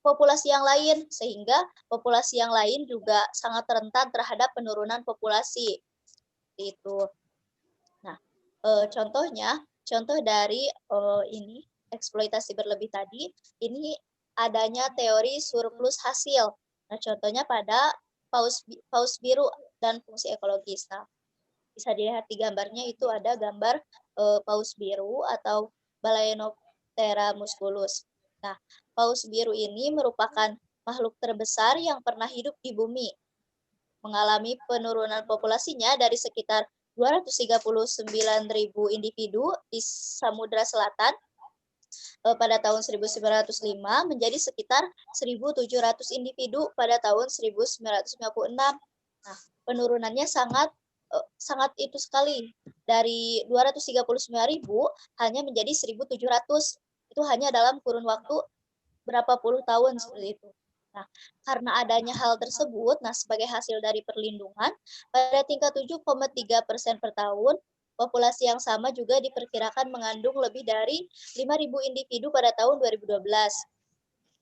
populasi yang lain sehingga populasi yang lain juga sangat rentan terhadap penurunan populasi. Itu. Nah, contoh dari ini eksploitasi berlebih tadi, ini adanya teori surplus hasil. Nah, contohnya pada paus biru dan fungsi ekologis. Nah, bisa dilihat di gambarnya itu ada gambar paus biru atau Balaenoptera musculus. Nah, paus biru ini merupakan makhluk terbesar yang pernah hidup di bumi. Mengalami penurunan populasinya dari sekitar 239.000 individu di Samudra Selatan pada tahun 1905 menjadi sekitar 1.700 individu pada tahun 1956. Nah, penurunannya sangat itu sekali. Dari 239.000 hanya menjadi 1.700. Itu hanya dalam kurun waktu berapa puluh tahun seperti itu. Nah, karena adanya hal tersebut, sebagai hasil dari perlindungan, pada tingkat 7,3% per tahun, populasi yang sama juga diperkirakan mengandung lebih dari 5.000 individu pada tahun 2012.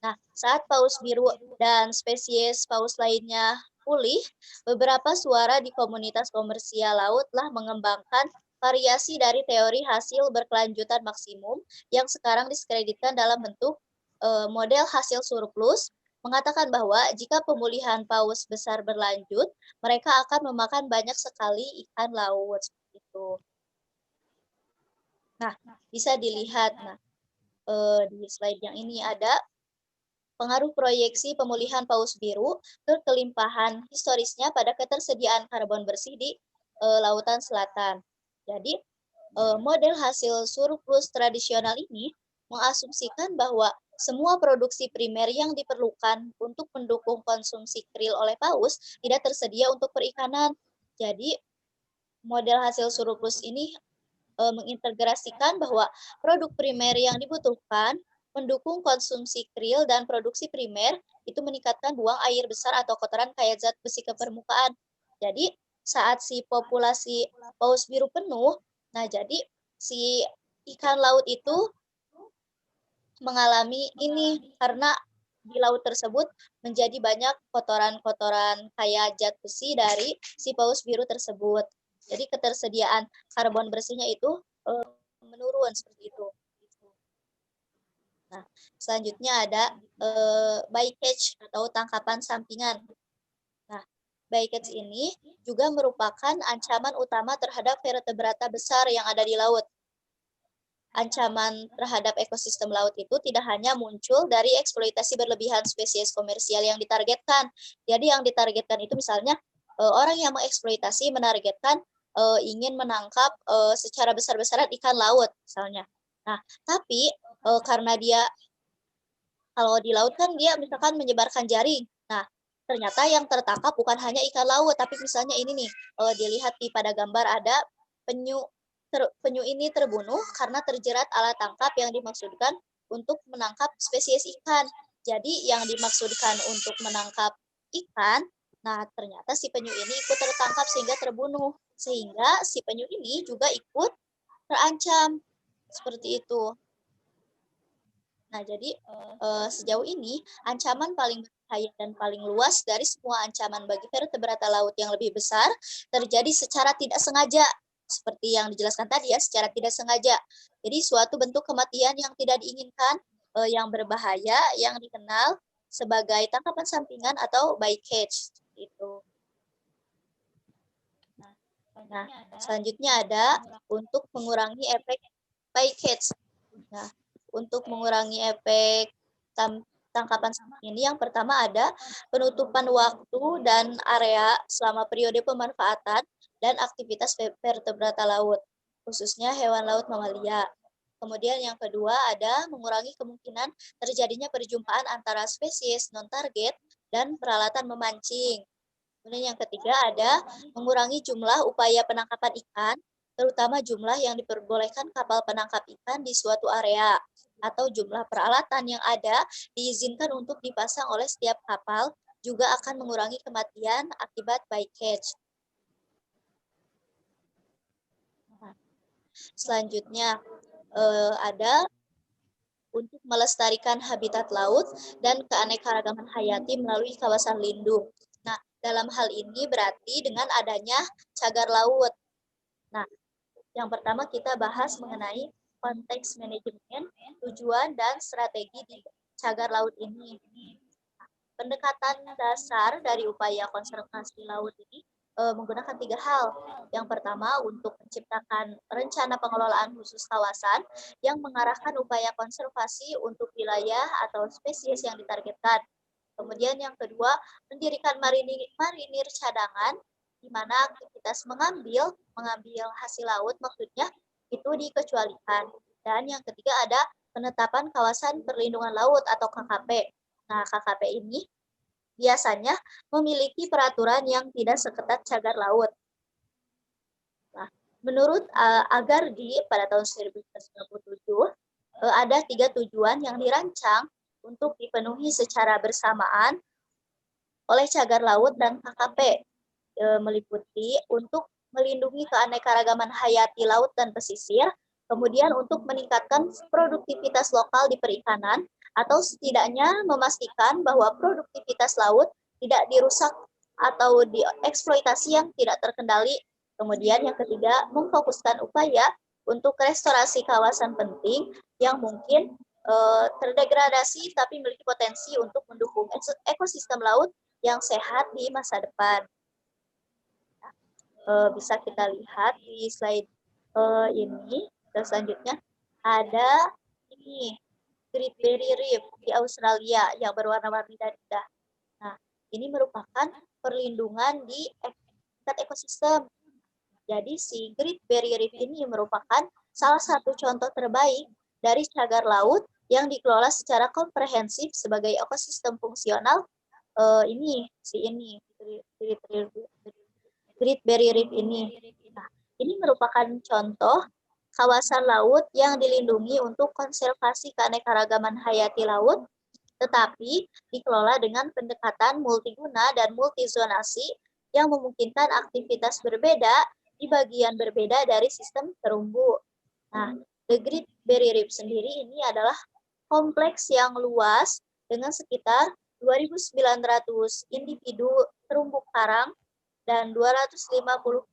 Nah, saat paus biru dan spesies paus lainnya pulih, beberapa suara di komunitas komersial laut telah mengembangkan variasi dari teori hasil berkelanjutan maksimum yang sekarang diskreditkan dalam bentuk model hasil surplus, mengatakan bahwa jika pemulihan paus besar berlanjut, mereka akan memakan banyak sekali ikan laut. Itu. Nah, bisa dilihat di slide yang ini ada pengaruh proyeksi pemulihan paus biru ke kelimpahan historisnya pada ketersediaan karbon bersih di lautan selatan. Jadi, model hasil surplus tradisional ini mengasumsikan bahwa semua produksi primer yang diperlukan untuk mendukung konsumsi krill oleh paus tidak tersedia untuk perikanan. Jadi, model hasil surplus ini mengintegrasikan bahwa produk primer yang dibutuhkan mendukung konsumsi krill dan produksi primer itu meningkatkan buang air besar atau kotoran kaya zat besi ke permukaan. Jadi, saat si populasi paus biru penuh, jadi si ikan laut itu mengalami ini karena di laut tersebut menjadi banyak kotoran-kotoran kaya zat besi dari si paus biru tersebut. Jadi ketersediaan karbon bersihnya itu menurun seperti itu. Nah, selanjutnya ada bycatch atau tangkapan sampingan. Nah, bycatch ini juga merupakan ancaman utama terhadap vertebrata besar yang ada di laut. Ancaman terhadap ekosistem laut itu tidak hanya muncul dari eksploitasi berlebihan spesies komersial yang ditargetkan. Jadi yang ditargetkan itu misalnya orang yang mengeksploitasi menargetkan ingin menangkap secara besar-besaran ikan laut misalnya. Nah, tapi karena dia kalau di laut kan dia misalkan menyebarkan jaring. Nah, ternyata yang tertangkap bukan hanya ikan laut, tapi misalnya ini nih, dilihat pada gambar ada penyu ini terbunuh karena terjerat alat tangkap yang dimaksudkan untuk menangkap spesies ikan. Jadi yang dimaksudkan untuk menangkap ikan, ternyata si penyu ini ikut tertangkap sehingga terbunuh. Sehingga si penyu ini juga ikut terancam. Seperti itu. Nah, jadi sejauh ini ancaman paling berbahaya dan paling luas dari semua ancaman bagi vertebrata laut yang lebih besar terjadi secara tidak sengaja. Seperti yang dijelaskan tadi ya, secara tidak sengaja. Jadi suatu bentuk kematian yang tidak diinginkan, yang berbahaya, yang dikenal sebagai tangkapan sampingan atau bycatch. Itu. Nah, selanjutnya ada untuk mengurangi efek bycatch. Nah, untuk mengurangi efek tangkapan sampingan ini, yang pertama ada penutupan waktu dan area selama periode pemanfaatan dan aktivitas vertebrata laut, khususnya hewan laut mamalia. Kemudian yang kedua ada mengurangi kemungkinan terjadinya perjumpaan antara spesies non-target dan peralatan memancing. Kemudian yang ketiga ada mengurangi jumlah upaya penangkapan ikan, terutama jumlah yang diperbolehkan kapal penangkap ikan di suatu area, atau jumlah peralatan yang ada diizinkan untuk dipasang oleh setiap kapal, juga akan mengurangi kematian akibat bycatch. Selanjutnya ada untuk melestarikan habitat laut dan keanekaragaman hayati melalui kawasan lindung. Nah, dalam hal ini berarti dengan adanya cagar laut. Nah, yang pertama kita bahas mengenai konteks manajemen, tujuan, dan strategi di cagar laut ini. Pendekatan dasar dari upaya konservasi laut ini menggunakan 3 hal. Yang pertama, untuk menciptakan rencana pengelolaan khusus kawasan yang mengarahkan upaya konservasi untuk wilayah atau spesies yang ditargetkan. Kemudian yang kedua, mendirikan marinir cadangan, di mana aktivitas mengambil hasil laut maksudnya itu dikecualikan. Dan yang ketiga ada penetapan kawasan perlindungan laut atau KKP. Nah, KKP ini biasanya memiliki peraturan yang tidak seketat cagar laut. Nah, menurut Agardi pada tahun 1997, ada 3 tujuan yang dirancang untuk dipenuhi secara bersamaan oleh cagar laut dan KKP, meliputi untuk melindungi keanekaragaman hayati laut dan pesisir, kemudian untuk meningkatkan produktivitas lokal di perikanan, atau setidaknya memastikan bahwa produktivitas laut tidak dirusak atau dieksploitasi yang tidak terkendali. Kemudian yang ketiga, memfokuskan upaya untuk restorasi kawasan penting yang mungkin terdegradasi tapi memiliki potensi untuk mendukung ekosistem laut yang sehat di masa depan. Bisa kita lihat di slide ini. Terus selanjutnya ada ini Great Barrier Reef di Australia yang berwarna-warni dan indah. Nah, ini merupakan perlindungan di tingkat ekosistem. Jadi si Great Barrier Reef ini merupakan salah satu contoh terbaik dari cagar laut yang dikelola secara komprehensif sebagai ekosistem fungsional. Great Barrier Reef ini. Nah, ini merupakan contoh kawasan laut yang dilindungi untuk konservasi keanekaragaman hayati laut, tetapi dikelola dengan pendekatan multiguna dan multizonasi yang memungkinkan aktivitas berbeda di bagian berbeda dari sistem terumbu. Nah, The Great Barrier Reef sendiri ini adalah kompleks yang luas dengan sekitar 2.900 individu terumbu karang dan 250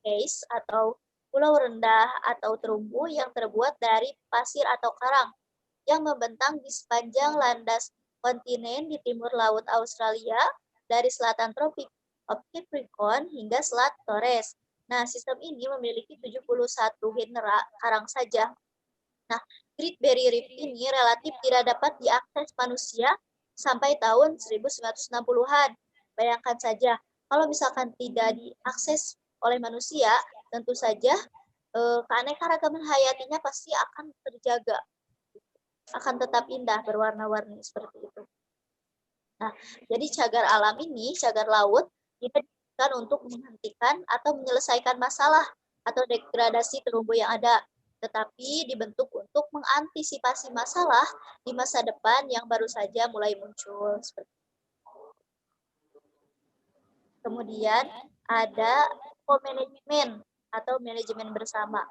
case atau pulau rendah atau terumbu yang terbuat dari pasir atau karang yang membentang di sepanjang landas kontinen di timur laut Australia dari selatan tropik Capricorn hingga Selat Torres. Nah, sistem ini memiliki 71 genera karang saja. Nah, Great Barrier Reef ini relatif tidak dapat diakses manusia sampai tahun 1960-an. Bayangkan saja, kalau misalkan tidak diakses oleh manusia, tentu saja keanekaragaman hayatinya pasti akan terjaga, akan tetap indah, berwarna-warni seperti itu. Nah, jadi cagar alam ini, cagar laut, diberikan untuk menghentikan atau menyelesaikan masalah atau degradasi terumbu yang ada, tetapi dibentuk untuk mengantisipasi masalah di masa depan yang baru saja mulai muncul. Kemudian ada co-management atau manajemen bersama.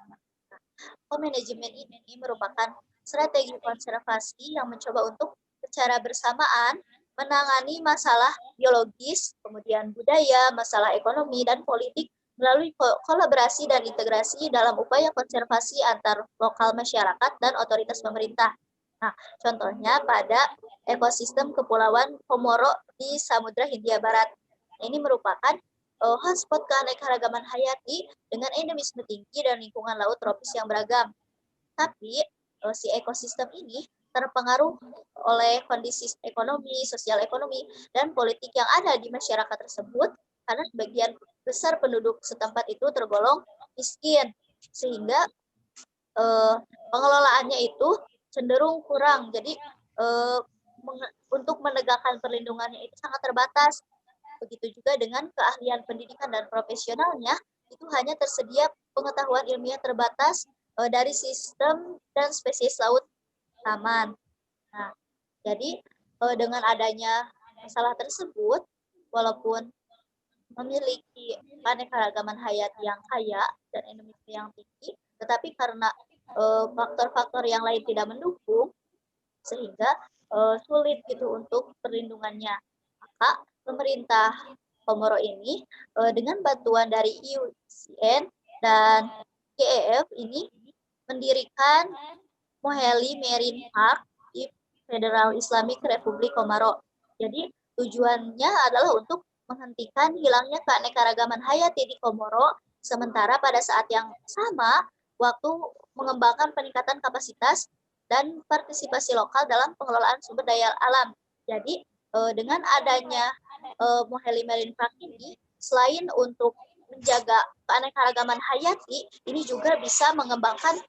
Co-management ini merupakan strategi konservasi yang mencoba untuk secara bersamaan menangani masalah biologis, kemudian budaya, masalah ekonomi, dan politik melalui kolaborasi dan integrasi dalam upaya konservasi antar lokal masyarakat dan otoritas pemerintah. Nah, contohnya pada ekosistem Kepulauan Komoro di Samudra Hindia Barat. Ini merupakan hotspot keanekaragaman hayati dengan endemisme tinggi dan lingkungan laut tropis yang beragam. Tapi si ekosistem ini terpengaruh oleh kondisi ekonomi, sosial ekonomi, dan politik yang ada di masyarakat tersebut karena sebagian besar penduduk setempat itu tergolong miskin, sehingga pengelolaannya itu cenderung kurang. Jadi untuk menegakkan perlindungannya itu sangat terbatas. Begitu juga dengan keahlian pendidikan dan profesionalnya, itu hanya tersedia pengetahuan ilmiah terbatas dari sistem dan spesies laut taman. Nah, jadi dengan adanya masalah tersebut, walaupun memiliki keanekaragaman hayati yang kaya dan endemisme yang tinggi, tetapi karena faktor-faktor yang lain tidak mendukung, sehingga sulit gitu untuk perlindungannya. Maka pemerintah Komoro ini dengan bantuan dari IUCN dan GEF ini mendirikan Moheli Marine Park di Federal Islamic Republic Komoro. Jadi tujuannya adalah untuk menghentikan hilangnya keanekaragaman hayati di Komoro, sementara pada saat yang sama waktu mengembangkan peningkatan kapasitas dan partisipasi lokal dalam pengelolaan sumber daya alam. Jadi dengan adanya Moheli Marine Park ini, selain untuk menjaga keanekaragaman hayati, ini juga bisa mengembangkan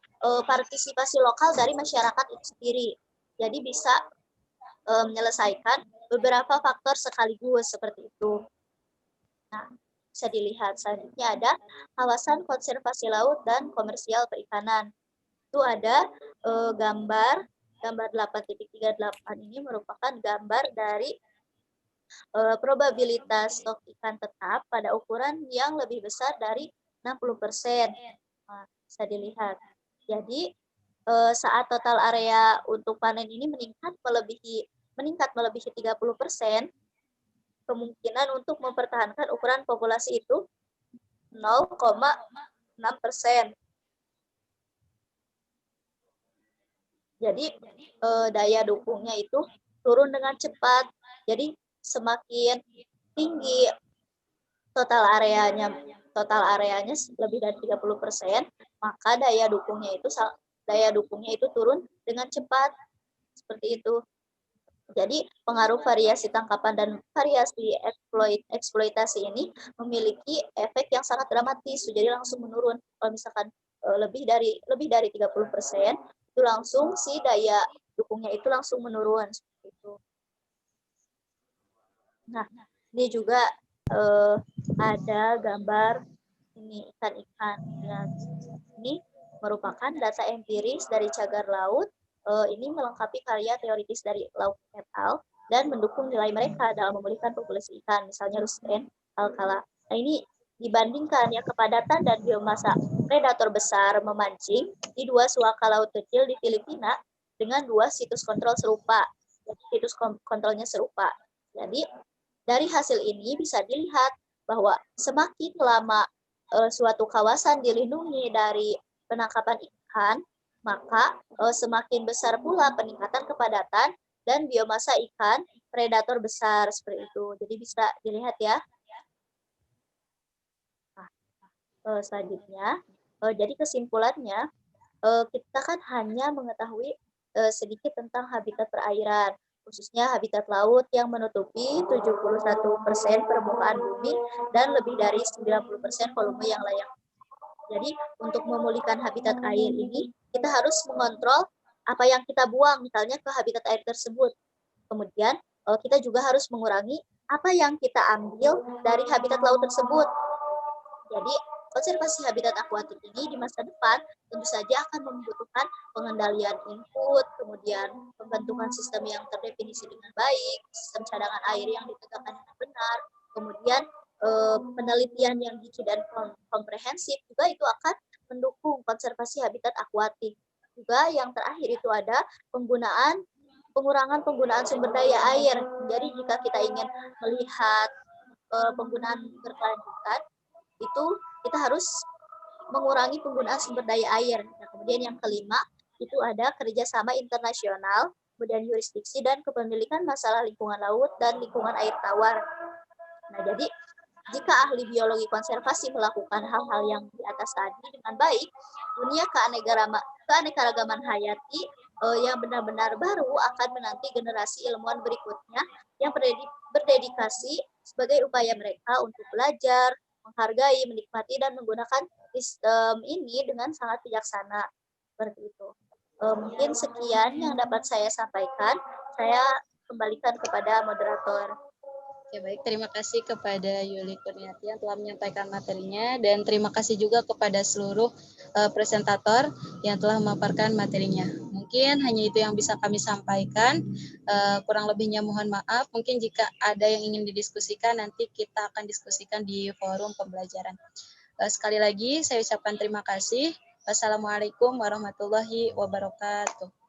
partisipasi lokal dari masyarakat itu sendiri. Jadi bisa menyelesaikan beberapa faktor sekaligus seperti itu. Nah, bisa dilihat selanjutnya ada kawasan konservasi laut dan komersial perikanan. Itu ada gambar 8.38 ini merupakan gambar dari probabilitas stok ikan tetap pada ukuran yang lebih besar dari 60%. Nah, bisa dilihat. Jadi saat total area untuk panen ini meningkat melebihi 30%, kemungkinan untuk mempertahankan ukuran populasi itu 0,6%. Jadi daya dukungnya itu turun dengan cepat. Jadi semakin tinggi total areanya lebih dari 30%, maka daya dukungnya itu turun dengan cepat. Seperti itu. Jadi pengaruh variasi tangkapan dan variasi eksploitasi ini memiliki efek yang sangat dramatis. Jadi langsung menurun. Kalau misalkan lebih dari 30%, itu langsung si daya dukungnya itu langsung menurun seperti itu. Nah, ini juga ada gambar ini ikan-ikan. Dan ini merupakan data empiris dari cagar laut. Ini melengkapi karya teoritis dari Lauk et al. Dan mendukung nilai mereka dalam memulihkan populasi ikan, misalnya Rusden, Alcala. Nah, ini dibandingkan ya kepadatan dan biomasa predator besar memancing di 2 suaka laut kecil di Filipina dengan 2 situs kontrol serupa. Jadi situs kontrolnya serupa. Jadi dari hasil ini bisa dilihat bahwa semakin lama suatu kawasan dilindungi dari penangkapan ikan, maka semakin besar pula peningkatan kepadatan dan biomasa ikan predator besar seperti itu. Jadi bisa dilihat ya. Nah, selanjutnya, jadi kesimpulannya, kita kan hanya mengetahui sedikit tentang habitat perairan, khususnya habitat laut yang menutupi 71% permukaan bumi dan lebih dari 90% volume yang layak. Jadi untuk memulihkan habitat air ini, kita harus mengontrol apa yang kita buang, misalnya ke habitat air tersebut. Kemudian kita juga harus mengurangi apa yang kita ambil dari habitat laut tersebut. Jadi konservasi habitat akuatik ini di masa depan tentu saja akan membutuhkan pengendalian input, kemudian pembentukan sistem yang terdefinisi dengan baik, sistem cadangan air yang ditegakkan dengan benar, kemudian penelitian yang jitu dan komprehensif juga itu akan mendukung konservasi habitat akuatik. Juga yang terakhir itu ada pengurangan penggunaan sumber daya air. Jadi jika kita ingin melihat penggunaan berkelanjutan, itu kita harus mengurangi penggunaan sumber daya air. Nah, kemudian yang kelima itu ada kerjasama internasional, kemudian yurisdiksi dan kepemilikan masalah lingkungan laut dan lingkungan air tawar. Nah, jadi jika ahli biologi konservasi melakukan hal-hal yang di atas tadi dengan baik, dunia keanekaragaman hayati yang benar-benar baru akan menanti generasi ilmuwan berikutnya yang berdedikasi sebagai upaya mereka untuk belajar, menghargai, menikmati, dan menggunakan sistem ini dengan sangat bijaksana. Seperti itu. Mungkin sekian yang dapat saya sampaikan. Saya kembalikan kepada moderator. Oke, baik. Terima kasih kepada Yuli Kurniati yang telah menyampaikan materinya, dan terima kasih juga kepada seluruh presentator yang telah memaparkan materinya. Mungkin hanya itu yang bisa kami sampaikan. Kurang lebihnya mohon maaf. Mungkin jika ada yang ingin didiskusikan, nanti kita akan diskusikan di forum pembelajaran. Sekali lagi saya ucapkan terima kasih. Wassalamualaikum warahmatullahi wabarakatuh.